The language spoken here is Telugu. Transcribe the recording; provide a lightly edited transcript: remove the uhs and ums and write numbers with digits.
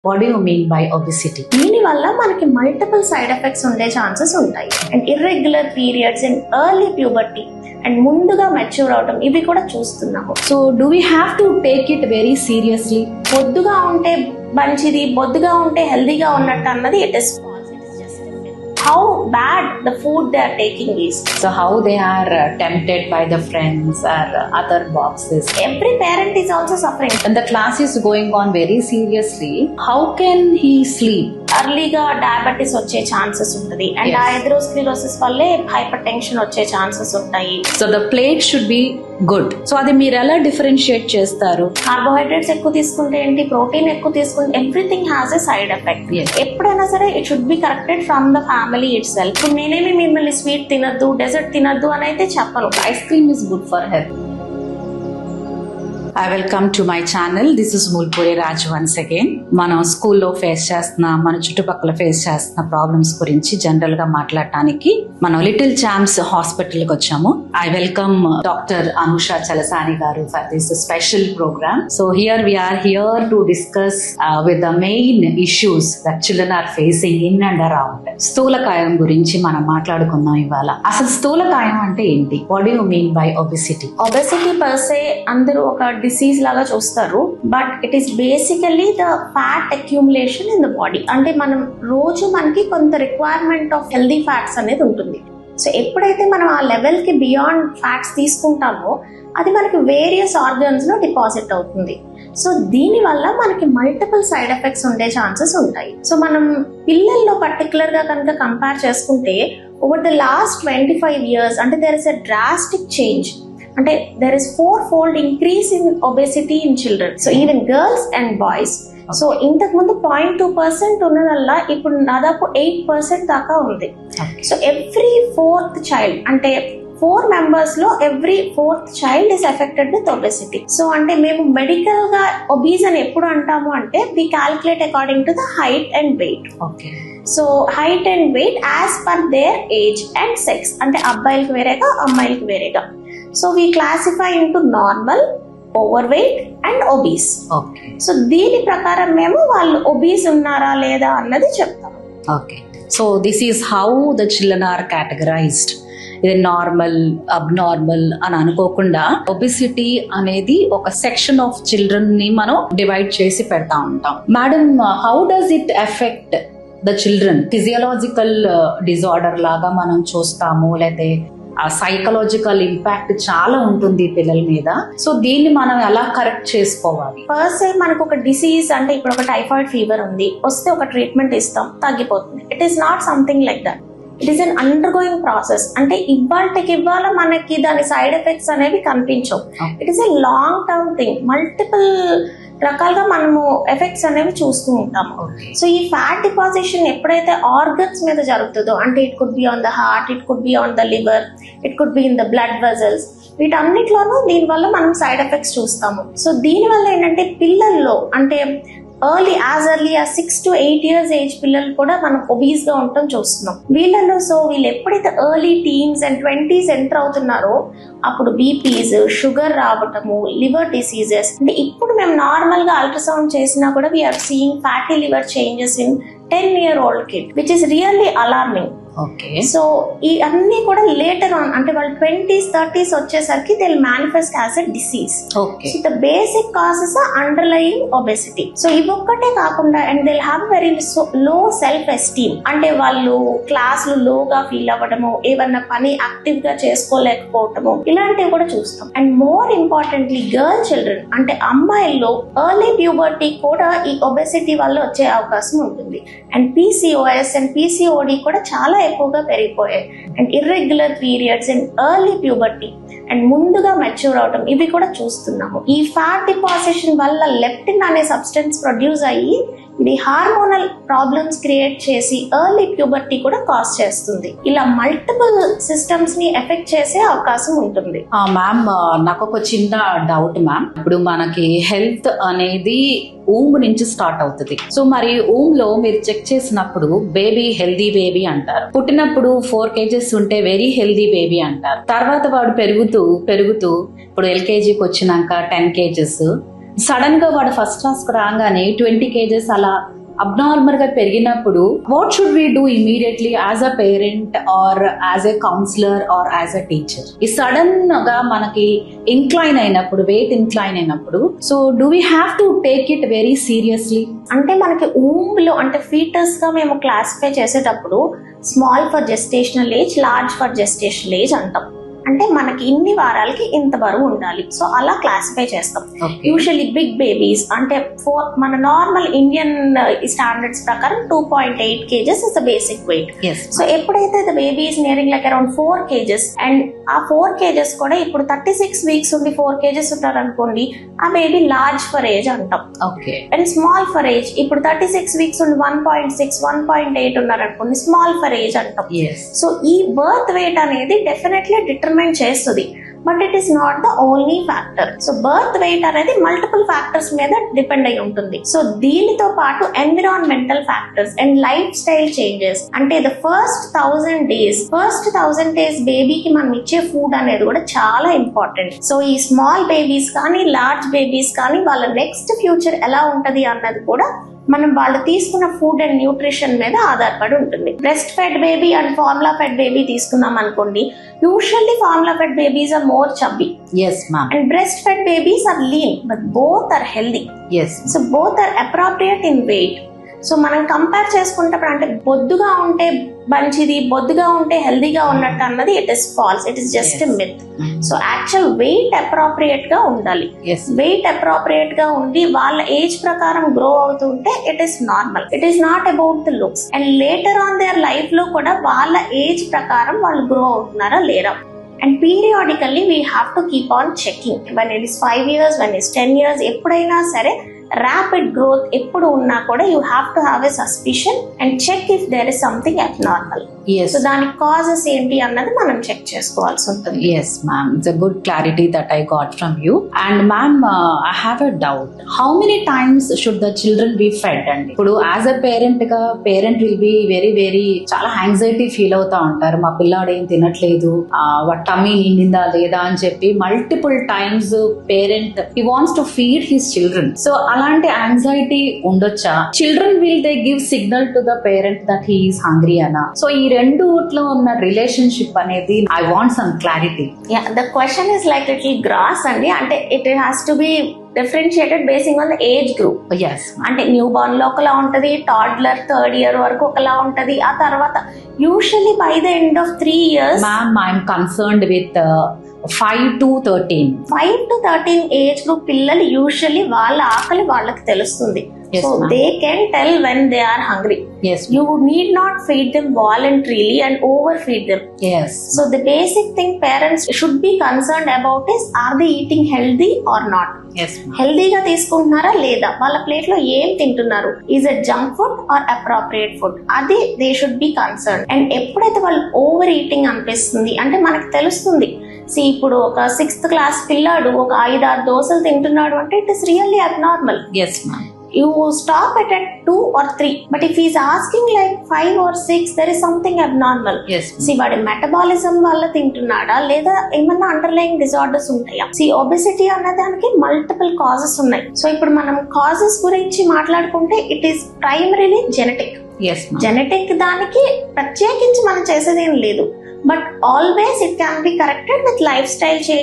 What do you mean by obesity? దీని వల్ల మనకి మల్టిపుల్ సైడ్ ఎఫెక్ట్స్ ఉండే ఛాన్సెస్ ఉంటాయి. And irregular periods and early puberty and ముందుగా మెచ్యూర్ అవటం ఇవి కూడా చూస్తున్నాము. So do we have to take it very seriously? బొద్దుగా ఉంటే మంచిది, బొద్దుగా ఉంటే హెల్దీగా ఉన్నట్టు అన్నది it is how bad the food they are taking is. So how they are tempted by the friends or other boxes. Every parent is also suffering. When the class is going on very seriously, how can he sleep? ఎర్లీగా డయాబెటీస్ వచ్చే ఛాన్సెస్ ఉంటుంది అండ్ Yes. ఆ ఎథెరోస్క్లెరోసిస్ వల్లే హైపర్ టెన్షన్ వచ్చే ఛాన్సెస్ ఉంటాయి. So the plate should be good. So అది మీరు ఎలా డిఫరెన్షియేట్ చేస్తారు? కార్బోహైడ్రేట్స్ ఎక్కువ తీసుకుంటే ఏంటి, ప్రోటీన్ ఎక్కువ తీసుకుంటే everything has a side effect. Yes. ఎప్పుడైనా సరే it should be corrected from the family it self. ఇప్పుడు నేనేమి మిమ్మల్ని స్వీట్ తినద్దు, డెజర్ట్ తినద్దు అని అయితే చెప్పను. Ice cream is good for health. I welcome to my channel. This is Mulpuri Raj once again. మనం స్కూల్లో ఫేస్ చేస్తున్న, మన చుట్టుపక్కల ఫేస్ చేస్తున్న ప్రాబ్లమ్స్ గురించి జనరల్ గా మాట్లాడటానికి మనం లిటిల్ ఛాంప్స్ హాస్పిటల్ కి వచ్చాము. I welcome doctor Anusha Chalasani garu for this special programme. So here we are here to discuss with the main issues that children are facing in and around. స్థూలకాయం గురించి మనం మాట్లాడుకుందాం ఇవాళ. అసలు స్థూలకాయం అంటే ఏంటి? What do you mean by obesity? Obesity per se అందరూ ఒక డిసీజ్ లాగా చూస్తారు, but it is basically the fat accumulation in the body. అంటే మనం రోజు మనకి కొంత రిక్వైర్మెంట్ ఆఫ్ హెల్దీ ఫ్యాట్స్ అనేది ఉంటుంది. సో ఎప్పుడైతే మనం ఆ లెవెల్ కి బియాండ్ ఫ్యాట్స్ తీసుకుంటామో అది మనకి వేరియస్ ఆర్గన్స్ లో డిపాజిట్ అవుతుంది. సో దీని వల్ల మనకి మల్టిపుల్ సైడ్ ఎఫెక్ట్స్ ఉండే ఛాన్సెస్ ఉంటాయి. సో మనం పిల్లల్లో పర్టికులర్ గా కనుక కంపేర్ చేసుకుంటే ఓవర్ ద లాస్ట్ 25 years అంటే there is a drastic change. అంటే there is 4-fold increase in obesity in children. So even girls and boys. So ఇంతకు ముందు 0.2% ఉన్నదల్లా ఇప్పుడు దాదాపు 8% దాకా ఉంది. సో ఎవ్రీ 4th చైల్డ్ అంటే 4 members లో every 4th child is affected with obesity. So అంటే మేము మెడికల్ గా ఒబీస్ అని ఎప్పుడు అంటాము అంటే we calculate according to the height and weight. Okay. So height and weight as per their age and sex. అంటే అబ్బాయిలకి వేరేగా అమ్మాయిలకి వేరేగా. So we classify into normal, overweight and obese. Okay. So దీని ప్రకారం మేము వాళ్ళు ఒబీస్ ఉన్నారా లేదా అన్నది చెప్తాం. Okay. So this is how the children are categorized. ఇది నార్మల్, అబ్నార్మల్ అని అనుకోకుండా ఒబెసిటీ అనేది ఒక సెక్షన్ ఆఫ్ చిల్డ్రన్ ని మనం డివైడ్ చేసి పెడతా ఉంటాం. Madam, how does it effect the children? Physiological disorder లాగా మనం చూస్తాము, లేకపోతే ఆ సైకలాజికల్ ఇంపాక్ట్ చాలా ఉంటుంది పిల్లల మీద. సో దీన్ని మనం ఎలా కరెక్ట్ చేసుకోవాలి? ఫస్ట్ మనకు ఒక డిసీజ్ అంటే ఇప్పుడు ఒక టైఫాయిడ్ ఫీవర్ ఉంది, వస్తే ఒక ట్రీట్మెంట్ ఇస్తాం, తగ్గిపోతుంది. It is not something like that. It is an under going process. అంటే ఇవాళ మనకి దాని సైడ్ ఎఫెక్ట్స్ అనేవి కనిపించవు. It is a long term thing. Multiple రకాలుగా మనము ఎఫెక్ట్స్ అనేవి చూస్తూ ఉంటాము. సో ఈ ఫ్యాట్ డిపాజిషన్ ఎప్పుడైతే ఆర్గన్స్ మీద జరుగుతుందో, అంటే it could be on the heart, it could be on the liver, it could be in the blood vessels, వీటన్నిటిలోనూ దీనివల్ల మనం సైడ్ ఎఫెక్ట్స్ చూస్తాము. సో దీనివల్ల ఏంటంటే పిల్లల్లో అంటే early as 6 to 8 years age పిల్లలు కూడా మనం ఒబీస్ గా ఉండటం చూస్తున్నాం వీళ్ళలో. సో వీళ్ళు ఎప్పుడైతే early teens and 20s enter అవుతున్నారో అప్పుడు బీపీస్, షుగర్ రావటము, లివర్ డిసీజెస్. అంటే ఇప్పుడు మేము నార్మల్ గా అల్ట్రాసౌండ్ చేసినా కూడా we're seeing fatty liver changes in 10-year-old kid, which is really alarming. Okay. So ఈ అన్ని కూడా లేటర్ ఆన్ అంటే వాళ్ళు 20s 30s వచ్చేసరికి they will manifest as a disease. Okay. So the basic causes underlying obesity. So ఇవొక్కటే కాకుండా and they have very low self esteem. అంటే వాళ్ళు క్లాసులు లోగా ఫీల్ అవ్వడము, ఏమన్నా పని యాక్టివ్ గా చేసుకోలేకపోవటము, ఇలాంటివి కూడా చూస్తాం. And more importantly girl children అంటే అమ్మాయిల్లో ఎర్లీ ప్యూబర్టీ కూడా ఈ ఒబెసిటీ వల్ల వచ్చే అవకాశం ఉంటుంది. అండ్ PCOS అండ్ PCOD కూడా చాలా ఎక్కువగా పెరిగిపోయాయి. And irregular periods and early puberty and ముందుగా మెచ్యూర్ అవటం ఇవి కూడా చూస్తున్నాము. ఈ ఫ్యాట్ డిపాజిషన్ వల్ల లెప్టిన్ అనే సబ్స్టెన్స్ ప్రొడ్యూస్ అయ్యి ఇది హార్మోనల్ ప్రాబ్లమ్స్ క్రియేట్ చేసి ఎర్లీ ప్యూబర్టీ కూడా కాజ్ చేస్తుంది. ఇలా మల్టిపుల్ సిస్టమ్స్ ని ఎఫెక్ట్ చేసే అవకాశం ఉంటుంది. మ్యామ్, నాకు ఒక చిన్న డౌట్ మ్యామ్. ఇప్పుడు మనకి హెల్త్ అనేది ఊమ్ నుంచి స్టార్ట్ అవుతుంది. సో మరి ఊమ్ లో మీరు చెక్ చేసినప్పుడు బేబీ హెల్దీ బేబీ అంటారు. పుట్టినప్పుడు 4 kgs ఉంటే వెరీ హెల్దీ బేబీ అంటారు. తర్వాత వాడు పెరుగుతూ ఇప్పుడు LKGకి వచ్చినాక 10 kgs, సడన్ గా వాడు ఫస్ట్ క్లాస్ రాగానే 20 kgs అలా అబ్నార్మల్ గా పెరిగినప్పుడు what should we do immediately as a parent or as a counsellor or as a teacher? ఈ సడన్ గా మనకి వెయిట్ ఇంక్లైన్ అయినప్పుడు so do we have to take it very seriously? అంటే మనకి ఊంలో అంటే ఫీటస్ గా మేము క్లాసిఫై చేసేటప్పుడు small for gestational age, large for gestational age అంటాం. అంటే మనకి ఇన్ని వారాలకి ఇంత బరువు ఉండాలి, సో అలా క్లాసిఫై చేస్తాం. యూజువల్లీ బిగ్ బేబీస్ అంటే మన నార్మల్ ఇండియన్ స్టాండర్డ్స్ ప్రకారం 2.8 kgs is the basic weight. So ఎప్పుడైతే the baby is nearing like around 4 kgs and ఆ 4 kgs కూడా ఇప్పుడు 36 weeks ఉండి 4 kgs ఉంటారు అనుకోండి, ఆ బేబీ లార్జ్ ఫర్ ఏజ్ అంటాం. అండ్ స్మాల్ ఫర్ ఏజ్ ఇప్పుడు 36 weeks ఉండి 1.6, 1.8 ఉన్నారు అనుకోండి, స్మాల్ ఫర్ ఏజ్ అంటాం. సో ఈ బర్త్ వెయిట్ అనేది డెఫినెట్లీ డిటర్మైన్ చేస్తుంది, but it is not the only factor. So birth weight అనేది మల్టిపుల్ ఫ్యాక్టర్స్ మీద డిపెండ్ అయి ఉంటుంది. సో దీనితో పాటు environmental factors and life style changes, అంటే ద ఫస్ట్ 1000 days బేబీకి మనం ఇచ్చే ఫుడ్ అనేది కూడా చాలా ఇంపార్టెంట్. సో ఈ స్మాల్ బేబీస్ కానీ లార్జ్ బేబీస్ కానీ వాళ్ళ నెక్స్ట్ ఫ్యూచర్ ఎలా ఉంటది అన్నది కూడా మనం వాళ్ళు తీసుకున్న ఫుడ్ అండ్ న్యూట్రిషన్ మీద ఆధారపడి ఉంటుంది. Breast fed baby and formula fed baby తీసుకున్నాం అనుకోండి, usually formula fed babies are more chubby. Yes, ma'am. And breastfed babies are lean, but both are healthy. Yes. So both are appropriate in weight. So మనం కంపేర్ చేసుకుంటప్పుడు అంటే బొద్దుగా ఉంటే మంచిది, బొద్దుగా ఉంటే హెల్దీగా ఉన్నట్టు అన్నది it is false, it is just myth. So actual weight appropriate గా ఉండాలి. వెయిట్ అప్రోప్రియేట్ గా ఉండి వాళ్ళ ఏజ్ ప్రకారం గ్రో అవుతుంటే it is normal. It is not about the looks. And later on their life లో కూడా వాళ్ళ ఏజ్ ప్రకారం వాళ్ళు గ్రో అవుతున్నారా లేరా. And periodically we have to keep on checking. When it is 5 years, when is 10 years, ఎప్పుడైనా సరే ర్యాపిడ్ గ్రోత్ ఎప్పుడు ఉన్నా కూడా you have to have a suspicion and check if there is something abnormal. So దానికి కాజెస్ ఏంటి అన్నది మనం చెక్ చేసుకోవాల్సి ఉంటుంది. Yes, ma'am. It's a good clarity that I got from you. And ma'am, I have a doubt. How many times should the children be fed? And ఇప్పుడు as a parent గా parent will be very చాలా anxiety feel అవుతా ఉంటారు. మా పిల్లాడు ఏం తినట్లేదు, వాడి టమ్మీ నిండిందా లేదా అని చెప్పి multiple times parent he wants to feed his children. So అలాంటి యాంగ్జైటీ ఉండొచ్చా? Children will they give signal to the parent that he is hungry అనా? సో ఈ రెండుట్లో ఉన్న రిలేషన్షిప్ అనేది I want some clarity. The question is like little gross అండి. అంటే it has to be differentiated basing on the age group. అంటే న్యూ బార్న్ లో ఒకలా ఉంటది, టాడ్లర్ 3rd year వరకు ఒకలా ఉంటది, ఆ తర్వాత usually by the end of 3 years. Ma'am I'm concerned with 5 to 13 age group పిల్లలు యూజువల్లీ వాళ్ళ ఆకలి వాళ్ళకి తెలుస్తుంది. Yes, so ma'am. they can tell when they are hungry. Yes, you need not feed them voluntarily and overfeed them. Yes. So the basic thing parents should be concerned about is, are they eating healthy or not? Yes, ma'am. హెల్దీగా తీసుకుంటున్నారా లేదా, వాళ్ళ ప్లేట్ లో ఏం తింటున్నారు, is it junk food or appropriate food, అది they should be concern. And ఎప్పుడైతే వాళ్ళు ఓవర్ ఈటింగ్ అనిపిస్తుంది అంటే మనకు తెలుస్తుంది. ఇప్పుడు ఒక 6th class పిల్లాడు ఒక 5-6 దోశలు తింటున్నాడు అంటే it is really abnormal. Yes, ma'am. You stop it at 2 or 3, but if he is asking like 5 or 6, there is something abnormal. Yes. వాడి మెటబాలిజం వల్ల తింటున్నాడా లేదా ఏమన్నా అండర్లైయింగ్ డిజార్డర్స్ ఉంటాయా? ఒబెసిటీ అనే దానికి మల్టిపుల్ కాజెస్ ఉన్నాయి. సో ఇప్పుడు మనం కాజెస్ గురించి మాట్లాడుకుంటే it is primarily genetic. Genetic దానికి ప్రత్యేకించి మనం చేసేదేం లేదు, but always it can be corrected with life style change.